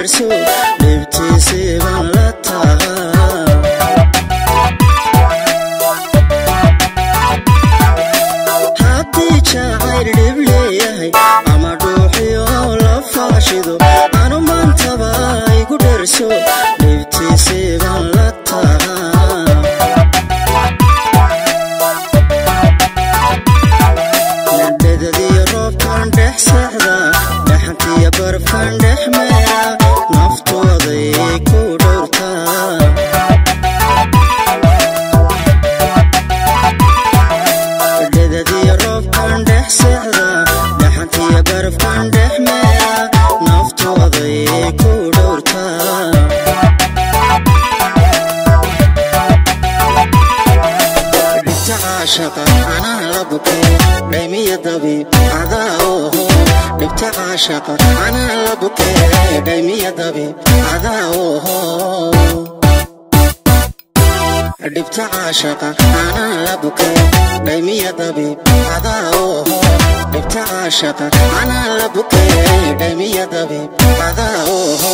dherso dhibtiisii baan la tahaa haddii jacayl dhib leeyahay ama dhuuxiyo la faashido anu maantaba igu dherso dhibtiisii baan la tahaa nadhadadiyo roobkan dhex sexda dhaxantiyo barfkan dhex meera naftooday ku dhowrtaa nadhadadiyo roobkan dhex sexda dhaxantiyo barfkan dhex meera naftooday ku dhowrtaa dhibta caashaqa anaa la bukay dhaymiya dabiib adaa oho dhibta caashaqa anaa la bukay dhaymiya dabiib adaa oho dhibta caashaqa anaa la bukay dhaymiya dabiib adaa oho dhibta caashaqa anaa la bukay dhaymiya dabiib adaa oho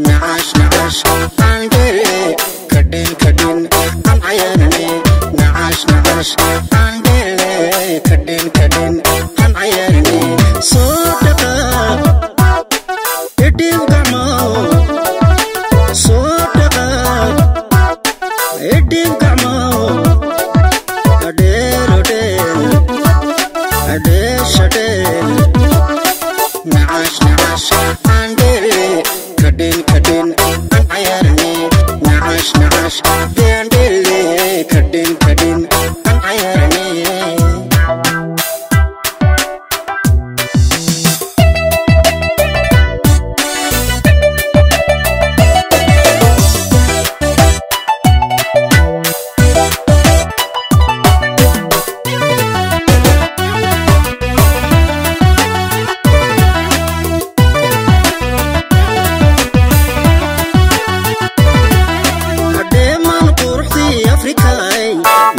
نعاش نعاش عندلي كدين كدين عن عياني نعاش نعاش عندلي كدين كدين عن عياني صوتك يديم كعمو صوتك يديم كعمو أدير أدير أديش أدير نعاش نعاش عندلي كدين كدين عن عيارني نعاش نعاش عندلي كدين كدين عن عيارني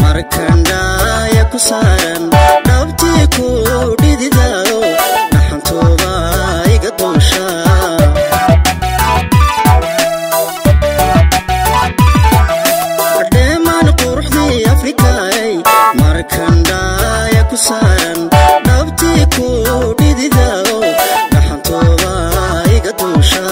markanda ya ku saaran dhabtii ku dhididayo dhaxantooda iga doosha dheeman quruxdii afrikay markanda ya ku saaran dhabtii ku dhididayo dhaxantooda iga doosha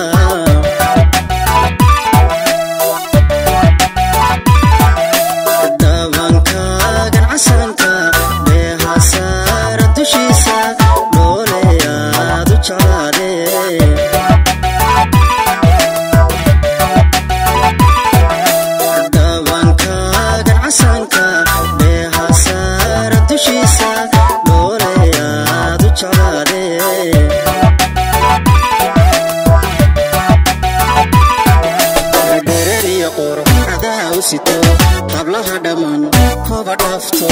hablaha dhamaan kuba dhaafto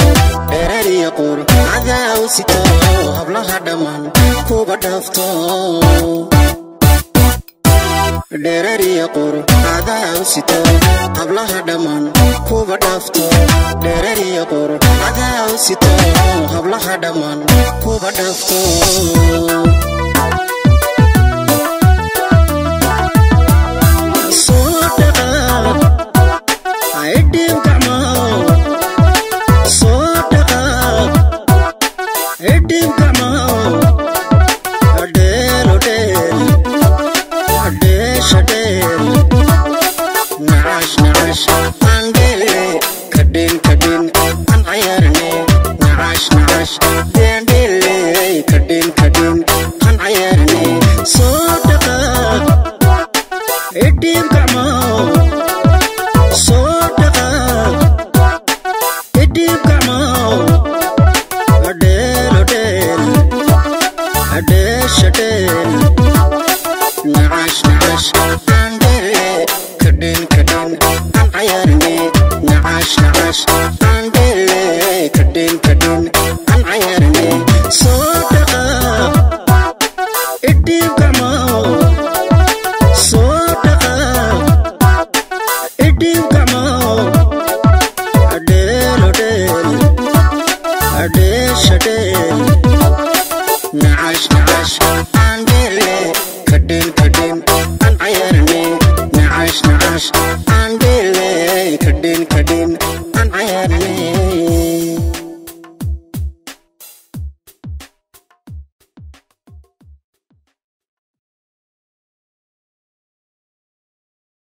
dhereeriya qur cadaa u sito hablaha dhamaan kuba dhaafto dhereeriya qur cadaa u sito hablaha dhamaan kuba dhaafto dhereeriya qur cadaa u sito hablaha dhamaan kuba dhaafto نعاش نعاش عندلي كدين كدين عن عيارني نعاش نعاش عندلي كدين كدين عن عيارني صوتك يديم كعمو صوتك يديم كعمو أدير أدير aan cayaarnay